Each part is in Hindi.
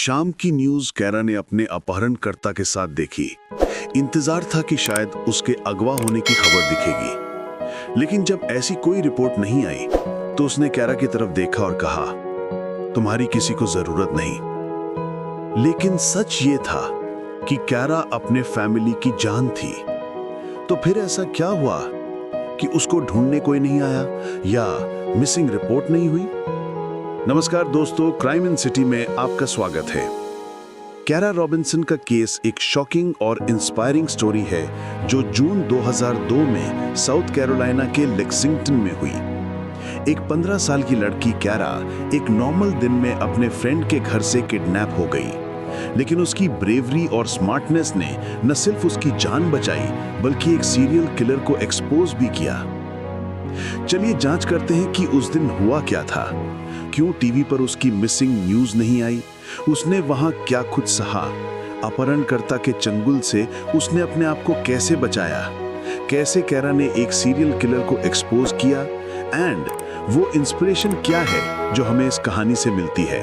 शाम की न्यूज कैरा ने अपने अपहरणकर्ता के साथ देखी। इंतजार था कि शायद उसके अगवा होने की खबर दिखेगी, लेकिन जब ऐसी कोई रिपोर्ट नहीं आई तो उसने कैरा की तरफ देखा और कहा, तुम्हारी किसी को जरूरत नहीं। लेकिन सच ये था कि कैरा अपने फैमिली की जान थी। तो फिर ऐसा क्या हुआ कि उसको ढूंढने कोई नहीं आया या मिसिंग रिपोर्ट नहीं हुई? नमस्कार दोस्तों, क्राइम इन सिटी में आपका स्वागत है। कैरा रॉबिन्सन का केस एक शॉकिंग और इंस्पायरिंग स्टोरी है जो जून 2002 में साउथ कैरोलिना के लेक्सिंगटन में हुई। एक 15 साल की लड़की कैरा एक नॉर्मल दिन में अपने फ्रेंड के घर से किडनैप हो गई, लेकिन उसकी ब्रेवरी और स्मार्टनेस ने न सिर्फ उसकी जान बचाई बल्कि एक सीरियल किलर को एक्सपोज भी किया। चलिए जांच करते हैं कि उस दिन हुआ क्या था। क्यों टीवी पर उसकी मिसिंग न्यूज नहीं आई? उसने वहां क्या खुद सहा? अपहरणकर्ता के चंगुल से उसने अपने आप को कैसे बचाया? कैसे कैरा ने एक सीरियल किलर को एक्सपोज किया? एंड वो इंस्पिरेशन क्या है जो हमें इस कहानी से मिलती है?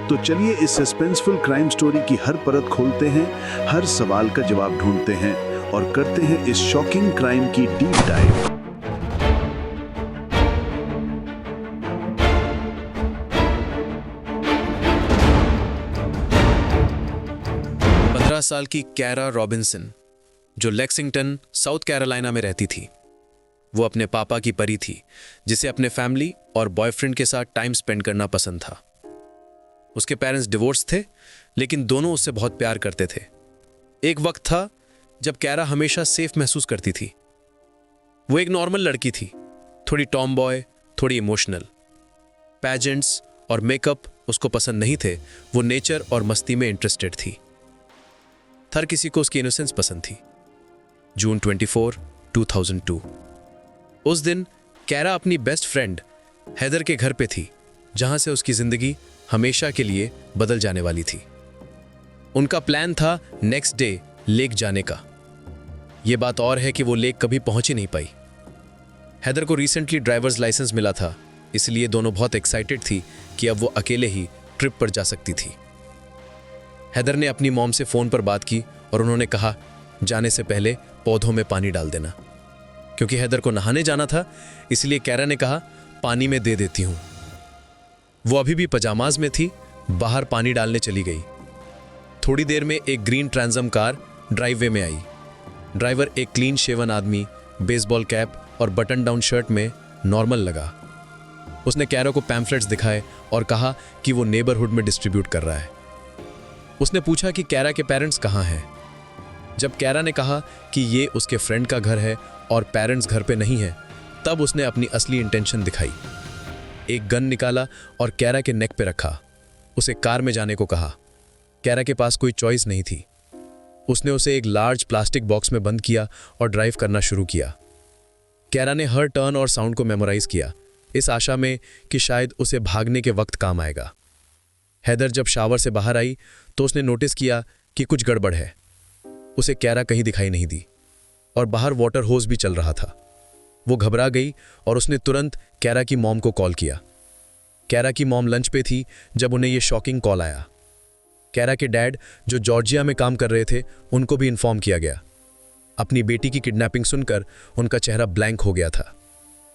तो चलिए इस सस्पेंसफुल क्राइम स्टोरी की हर परत खोलते हैं, हर सवाल का जवाब ढूंढते हैं और करते हैं इस शॉकिंग क्राइम की डीप डाइव। 15 साल की कैरा रॉबिन्सन, जो लेक्सिंगटन साउथ कैरोलिना में रहती थी। वो अपने पापा की परी थी, जिसे अपने फैमिली और बॉयफ्रेंड के साथ टाइम स्पेंड करना पसंद था। उसके पेरेंट्स डिवोर्स थे, लेकिन दोनों उससे बहुत प्यार करते थे। एक वक्त था जब कैरा हमेशा सेफ महसूस करती थी। वो एक नॉर्मल लड़की थी, थोड़ी टॉम बॉय, थोड़ी इमोशनल। पैजेंट्स और मेकअप उसको पसंद नहीं थे। वो नेचर और मस्ती में इंटरेस्टेड थी। हर किसी को उसकी इनोसेंस पसंद थी। जून 24, 2002। उस दिन कैरा अपनी बेस्ट फ्रेंड हेदर के घर पे थी, जहां से उसकी जिंदगी हमेशा के लिए बदल जाने वाली थी। उनका प्लान था नेक्स्ट डे लेक जाने का। यह बात और है कि वो लेक कभी पहुंच ही नहीं पाई। हेदर को रिसेंटली ड्राइवर्स लाइसेंस मिला था, इसलिए दोनों बहुत एक्साइटेड थी कि अब वो अकेले ही ट्रिप पर जा सकती थी। हेदर ने अपनी मॉम से फोन पर बात की और उन्होंने कहा, जाने से पहले पौधों में पानी डाल देना। क्योंकि हेदर को नहाने जाना था, इसलिए कैरा ने कहा, पानी में दे देती हूं। वो अभी भी पजामाज में थी, बाहर पानी डालने चली गई। थोड़ी देर में एक ग्रीन ट्रांसम कार ड्राइववे में आई। ड्राइवर एक क्लीन शेवन आदमी, बेसबॉल कैप और बटन डाउन शर्ट में नॉर्मल लगा। उसने कैरा को पैम्फलेट्स दिखाए और कहा कि वो नेबरहुड में डिस्ट्रीब्यूट कर रहा है। उसने पूछा कि कैरा के पेरेंट्स कहाँ हैं। जब कैरा ने कहा कि ये उसके फ्रेंड का घर है और पेरेंट्स घर पे नहीं है, तब उसने अपनी असली इंटेंशन दिखाई। एक गन निकाला और कैरा के नेक पे रखा। उसे कार में जाने को कहा। कैरा के पास कोई चॉइस नहीं थी। उसने उसे एक लार्ज प्लास्टिक बॉक्स में बंद किया और ड्राइव करना शुरू किया। कैरा ने हर टर्न और साउंड को मेमोराइज किया, इस आशा में कि शायद उसे भागने के वक्त काम आएगा। हेदर जब शावर से बाहर आई तो उसने नोटिस किया कि कुछ गड़बड़ है। उसे कैरा कहीं दिखाई नहीं दी और बाहर वाटर होज भी चल रहा था। वो घबरा गई और उसने तुरंत कैरा की मॉम को कॉल किया। कैरा की मॉम लंच पे थी जब उन्हें यह शॉकिंग कॉल आया। कैरा के डैड, जो जॉर्जिया में काम कर रहे थे, उनको भी इन्फॉर्म किया गया। अपनी बेटी की किडनैपिंग सुनकर उनका चेहरा ब्लैंक हो गया था।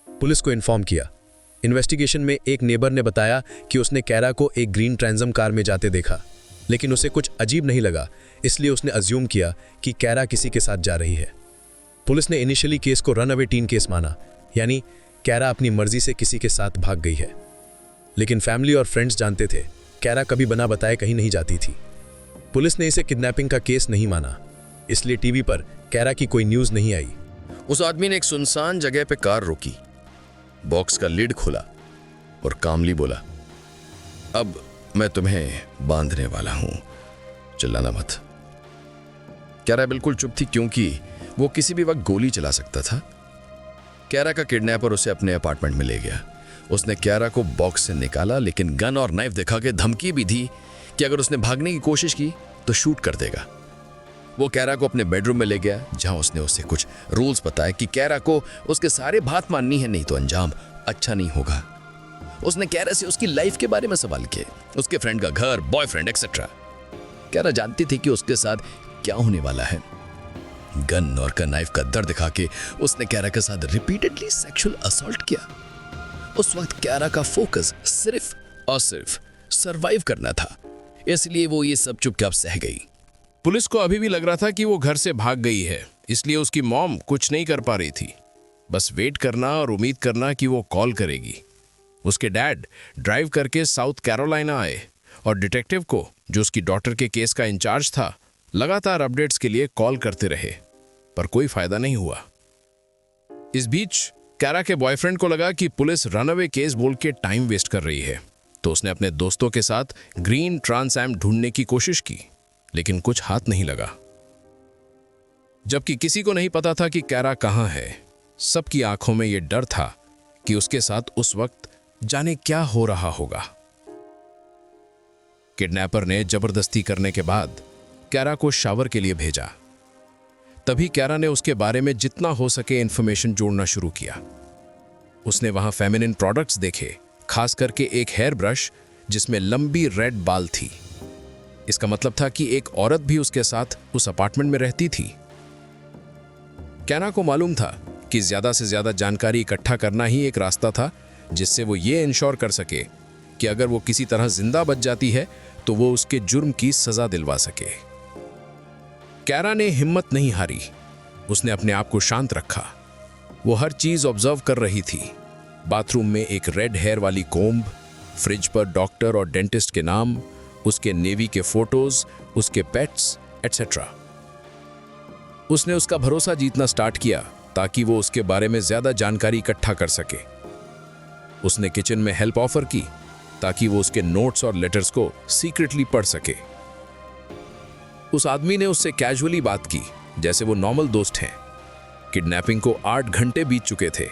पुलिस को इन्फॉर्म किया। इन्वेस्टिगेशन में एक नेबर ने बताया कि उसने कैरा को एक ग्रीन ट्रांसम कार में जाते देखा, लेकिन उसे कुछ अजीब नहीं लगा, इसलिए उसने अज्यूम किया कि कैरा किसी के साथ जा रही है। पुलिस ने इनिशियली केस को रन अवे टीन केस माना, यानी कैरा अपनी मर्जी से किसी के साथ भाग गई है। लेकिन फैमिली और फ्रेंड्स जानते थे कैरा कभी बिना बताए कहीं नहीं जाती थी। पुलिस ने इसे किडनैपिंग का केस नहीं माना, इसलिए टीवी पर कैरा की कोई न्यूज नहीं आई। उस आदमी ने एक सुनसान जगह पे कार रोकी, बॉक्स का लिड खोला और कामली बोला, अब मैं तुम्हें बांधने वाला हूं, चिल्लाना मत। कैरा बिल्कुल चुप थी, क्योंकि वो किसी भी वक्त गोली चला सकता था। कैरा का किडनैपर उसे अपने अपार्टमेंट में ले गया। उसने कैरा को बॉक्स से निकाला, लेकिन गन और नाइफ दिखा के धमकी भी दी कि अगर उसने भागने की कोशिश की तो शूट कर देगा। वो कैरा को अपने बेडरूम में ले गया, जहां उसने उसे कुछ रूल्स बताए कि कैरा को उसके सारे बात माननी है, नहीं तो अंजाम अच्छा नहीं होगा। उसने कैरा से उसकी लाइफ के बारे में सवाल किए, उसके फ्रेंड का घर, बॉयफ्रेंड एक्सेट्रा। कैरा जानती थी कि उसके साथ क्या होने वाला है। गन और नाइफ का दर्द दिखा के उसने कैरा के साथ रिपीटेडली सेक्सुअल असॉल्ट किया। उस वक्त कैरा का फोकस सिर्फ और सिर्फ सरवाइव करना था, इसलिए वो ये सब चुपचाप सह गई। पुलिस को अभी भी लग रहा था कि वो घर से भाग गई है, इसलिए उसकी मॉम कुछ नहीं कर पा रही थी, बस वेट करना और उम्मीद करना कि वो कॉल करेगी। उसके डैड ड्राइव करके साउथ कैरोलिना आए और डिटेक्टिव को, जो उसकी डॉटर के केस का इंचार्ज था, लगातार अपडेट्स के लिए कॉल करते रहे, पर कोई फायदा नहीं हुआ। इस बीच कैरा के बॉयफ्रेंड को लगा कि पुलिस रनअवे केस बोल के टाइम वेस्ट कर रही है, तो उसने अपने दोस्तों के साथ ग्रीन ट्रांस एम ढूंढने की कोशिश की, लेकिन कुछ हाथ नहीं लगा। जबकि किसी को नहीं पता था कि कैरा कहां है, सबकी आंखों में यह डर था कि उसके साथ उस वक्त जाने क्या हो रहा होगा। किडनैपर ने जबरदस्ती करने के बाद कैरा को शावर के लिए भेजा। तभी कैरा ने उसके बारे में जितना हो सके इंफॉर्मेशन जोड़ना शुरू किया। उसने वहां फेमिनिन प्रोडक्ट्स देखे, खास करके एक हेयर ब्रश जिसमें लंबी रेड बाल थी। इसका मतलब था कि एक औरत भी उसके साथ उस अपार्टमेंट में रहती थी। कैरा को मालूम था कि ज्यादा से ज्यादा जानकारी इकट्ठा करना ही एक रास्ता था जिससे वो ये इंश्योर कर सके कि अगर वो किसी तरह जिंदा बच जाती है तो वो उसके जुर्म की सजा दिलवा सके। कैरा ने हिम्मत नहीं हारी, उसने अपने आप को शांत रखा। वो हर चीज ऑब्जर्व कर रही थी। बाथरूम में एक रेड हेयर वाली कोम्ब, फ्रिज पर डॉक्टर और डेंटिस्ट के नाम, उसके नेवी के फोटोज, उसके पेट्स एटसेट्रा। उसने उसका भरोसा जीतना स्टार्ट किया ताकि वो उसके बारे में ज्यादा जानकारी इकट्ठा कर सके। उसने किचन में हेल्प ऑफर की ताकि वो उसके नोट्स और लेटर्स को सीक्रेटली पढ़ सके। उस आदमी ने उससे कैजुअली बात की जैसे वो नॉर्मल दोस्त हैं। किडनैपिंग को 8 घंटे बीत चुके थे।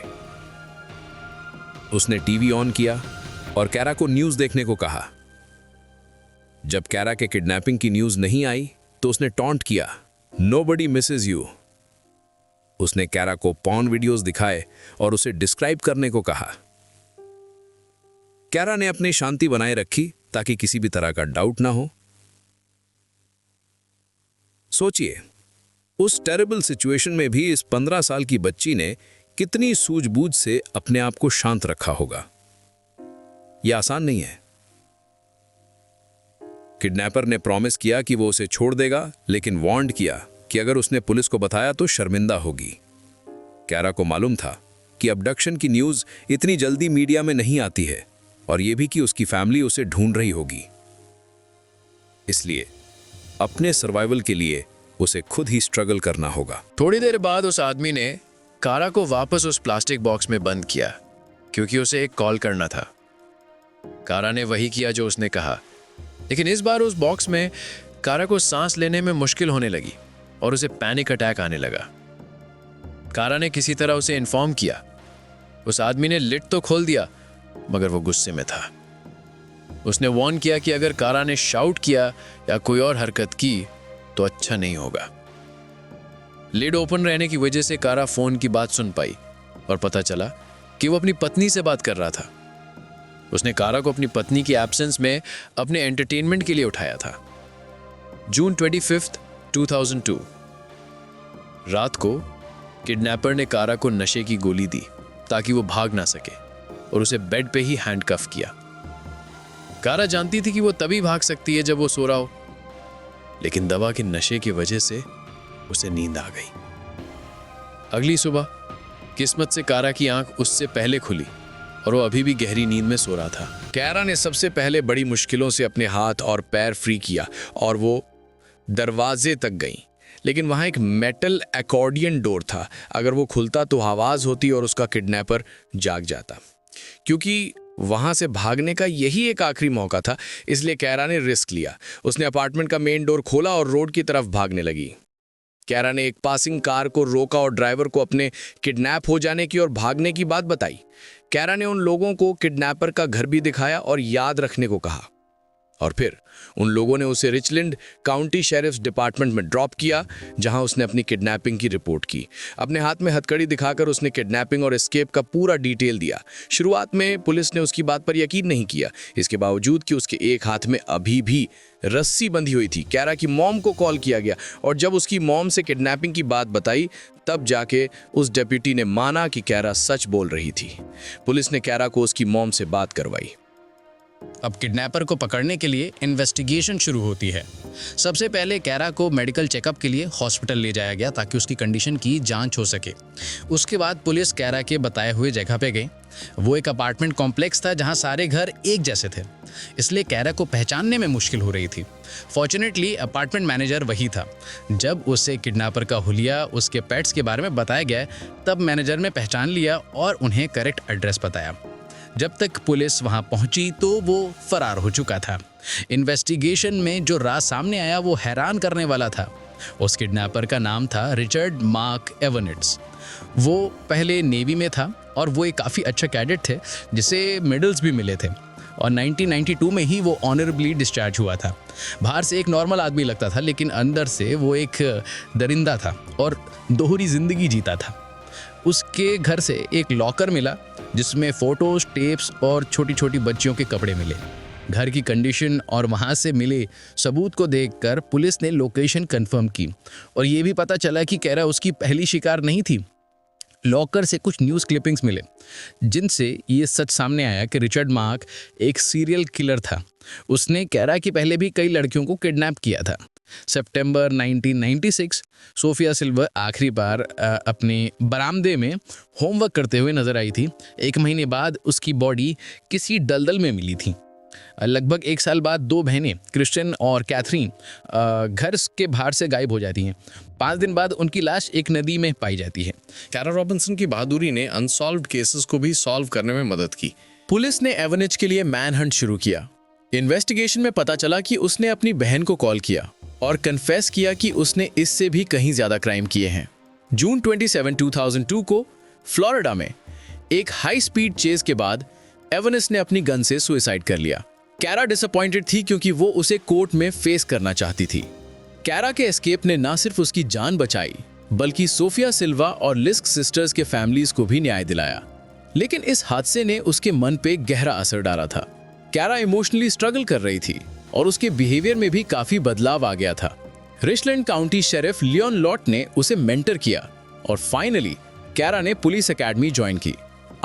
उसने टीवी ऑन किया और कैरा को न्यूज देखने को कहा। जब कैरा के किडनैपिंग की न्यूज नहीं आई तो उसने टॉन्ट किया, नोबडी मिसेस यू। उसने कैरा को पॉर्न वीडियोस दिखाए और उसे डिस्क्राइब करने को कहा। कैरा ने अपनी शांति बनाए रखी ताकि किसी भी तरह का डाउट ना हो। सोचिए, उस टेरेबल सिचुएशन में भी इस 15 साल की बच्ची ने कितनी सूझबूझ से अपने आप को शांत रखा होगा। यह आसान नहीं है। किडनैपर ने प्रॉमिस किया कि वो उसे छोड़ देगा, लेकिन वार्न्ड किया कि अगर उसने पुलिस को बताया तो शर्मिंदा होगी। कैरा को मालूम था कि अबडक्शन की न्यूज इतनी जल्दी मीडिया में नहीं आती है, और यह भी कि उसकी फैमिली उसे ढूंढ रही होगी। इसलिए अपने सर्वाइवल के लिए उसे खुद ही स्ट्रगल करना होगा। थोड़ी देर बाद उस आदमी ने कारा को वापस उस प्लास्टिक बॉक्स में बंद किया क्योंकि उसे एक कॉल करना था। कारा ने वही किया जो उसने कहा, लेकिन इस बार उस बॉक्स में कारा को सांस लेने में मुश्किल होने लगी और उसे पैनिक अटैक आने लगा। कारा ने किसी तरह उसे इन्फॉर्म किया। उस आदमी ने लिड तो खोल दिया, मगर वो गुस्से में था। उसने वार्न किया कि अगर कारा ने शाउट किया या कोई और हरकत की तो अच्छा नहीं होगा। लिड ओपन रहने की वजह से कारा फोन की बात सुन पाई और पता चला कि वो अपनी पत्नी से बात कर रहा था। उसने कारा को अपनी पत्नी की एब्सेंस में अपने एंटरटेनमेंट के लिए उठाया था। जून 25, 2002 रात को किडनैपर ने कारा को नशे की गोली दी ताकि वो भाग ना सके और उसे बेड पे ही हैंडकफ किया। कारा जानती थी कि वो तभी भाग सकती है जब वो सो रहा हो, लेकिन दवा के नशे की वजह से उसे नींद आ गई। अगली सुबह किस्मत से कारा की आंख उससे पहले खुली और वो अभी भी गहरी नींद में सो रहा था। कैरा ने सबसे पहले बड़ी मुश्किलों से अपने हाथ और पैर फ्री किया और वो दरवाजे तक गई, लेकिन वहां एक मेटल एकॉर्डियन डोर था। अगर वो खुलता तो आवाज होती और उसका किडनैपर जाग जाता। क्योंकि वहां से भागने का यही एक आखिरी मौका था, इसलिए कैरा ने रिस्क लिया। उसने अपार्टमेंट का मेन डोर खोला और रोड की तरफ भागने लगी। कैरा ने एक पासिंग कार को रोका और ड्राइवर को अपने किडनैप हो जाने की और भागने की बात बताई। कैरा ने उन लोगों को किडनैपर का घर भी दिखाया और याद रखने को कहा। और फिर उन लोगों ने उसे रिचलैंड काउंटी शेरिफ्स डिपार्टमेंट में ड्रॉप किया, जहां उसने अपनी किडनैपिंग की रिपोर्ट की। अपने हाथ में हथकड़ी दिखाकर उसने किडनैपिंग और एस्केप का पूरा डिटेल दिया। शुरुआत में पुलिस ने उसकी बात पर यकीन नहीं किया, इसके बावजूद कि उसके एक हाथ में अभी भी रस्सी बंधी हुई थी। कैरा की मॉम को कॉल किया गया और जब उसकी मॉम से किडनैपिंग की बात बताई, तब जाके उस डेप्यूटी ने माना कि कैरा सच बोल रही थी। पुलिस ने कैरा को उसकी मॉम से बात करवाई। अब किडनैपर को पकड़ने के लिए इन्वेस्टिगेशन शुरू होती है। सबसे पहले कैरा को मेडिकल चेकअप के लिए हॉस्पिटल ले जाया गया ताकि उसकी कंडीशन की जांच हो सके। उसके बाद पुलिस कैरा के बताए हुए जगह पे गई। वो एक अपार्टमेंट कॉम्प्लेक्स था जहां सारे घर एक जैसे थे, इसलिए कैरा को पहचानने में मुश्किल हो रही थी। फॉर्चुनेटली अपार्टमेंट मैनेजर वही था। जब उसे किडनैपर का हुलिया, उसके पेट्स के बारे में बताया गया, तब मैनेजर ने पहचान लिया और उन्हें करेक्ट एड्रेस बताया। जब तक पुलिस वहां पहुंची तो वो फरार हो चुका था। इन्वेस्टिगेशन में जो राज सामने आया वो हैरान करने वाला था। उस किडनैपर का नाम था रिचर्ड मार्क एवनिट्स। वो पहले नेवी में था और वो एक काफ़ी अच्छा कैडेट थे जिसे मेडल्स भी मिले थे, और 1992 में ही वो ऑनरेबली डिस्चार्ज हुआ था। बाहर से एक नॉर्मल आदमी लगता था, लेकिन अंदर से वो एक दरिंदा था और दोहरी जिंदगी जीता था। उसके घर से एक लॉकर मिला जिसमें फोटोज, टेप्स और छोटी छोटी बच्चियों के कपड़े मिले। घर की कंडीशन और वहाँ से मिले सबूत को देखकर पुलिस ने लोकेशन कंफर्म की और ये भी पता चला कि कैरा उसकी पहली शिकार नहीं थी। लॉकर से कुछ न्यूज़ क्लिपिंग्स मिले जिनसे ये सच सामने आया कि रिचर्ड मार्क एक सीरियल किलर था। उसने कैरा की पहले भी कई लड़कियों को किडनैप किया था। सितंबर 1996 सोफिया सिल्वर आखिरी बार अपने बरामदे में होमवर्क करते हुए नजर आई थी। एक महीने बाद उसकी बॉडी किसी दलदल में मिली थी। लगभग एक साल बाद दो बहनें क्रिस्टियन और कैथरीन घर के बाहर से गायब हो जाती हैं। 5 दिन बाद उनकी लाश एक नदी में पाई जाती है। कैरा रॉबिन्सन की बहादुरी ने अनसॉल्व्ड केसेस को भी सॉल्व करने में मदद की। पुलिस ने एवनिच के लिए मैन हंट शुरू किया। इन्वेस्टिगेशन में पता चला कि उसने अपनी बहन को कॉल किया और कन्फेस किया कि उसने इससे भी कहीं ज्यादा क्राइम किए हैं। जून 27, 2002 को फ्लोरिडा में एक हाई स्पीड चेज के बाद एवनिस ने अपनी गन से सुसाइड कर लिया। कैरा डिसअपॉइंटेड थी क्योंकि वो उसे कोर्ट में फेस करना चाहती थी। कैरा के एस्केप ने न सिर्फ उसकी जान बचाई, बल्कि सोफिया सिल्वा और लिस्क सिस्टर्स के फैमिलीज को भी न्याय दिलाया। लेकिन इस हादसे ने उसके मन पे गहरा असर डाला था। कैरा इमोशनली स्ट्रगल कर रही थी और उसके बिहेवियर में भी काफी बदलाव आ गया था। Richland County sheriff Leon Lott ने उसे मेंटर किया और फाइनली कैरा ने पुलिस एकेडमी ज्वाइन की।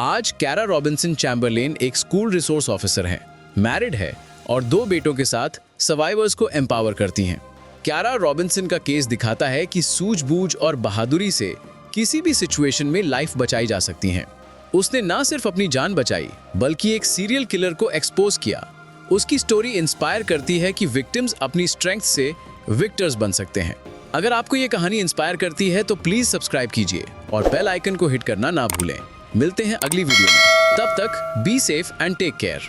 आज कैरा रॉबिन्सन चैम्बरलेन एक स्कूल रिसोर्स ऑफिसर है, मैरिड है और 2 बेटों के साथ सर्वाइवर्स को एम्पावर करती हैं। कैरा रॉबिन्सन का केस दिखाता है कि सूझबूझ और बहादुरी से किसी भी सिचुएशन में लाइफ बचाई जा सकती है। उसने ना सिर्फ अपनी जान बचाई, बल्कि एक सीरियल किलर को एक्सपोज किया। उसकी स्टोरी इंस्पायर करती है कि विक्टिम्स अपनी स्ट्रेंथ से विक्टर्स बन सकते हैं। अगर आपको ये कहानी इंस्पायर करती है तो प्लीज सब्सक्राइब कीजिए और बेल आइकन को हिट करना ना भूलें। मिलते हैं अगली वीडियो में। तब तक be safe and take care.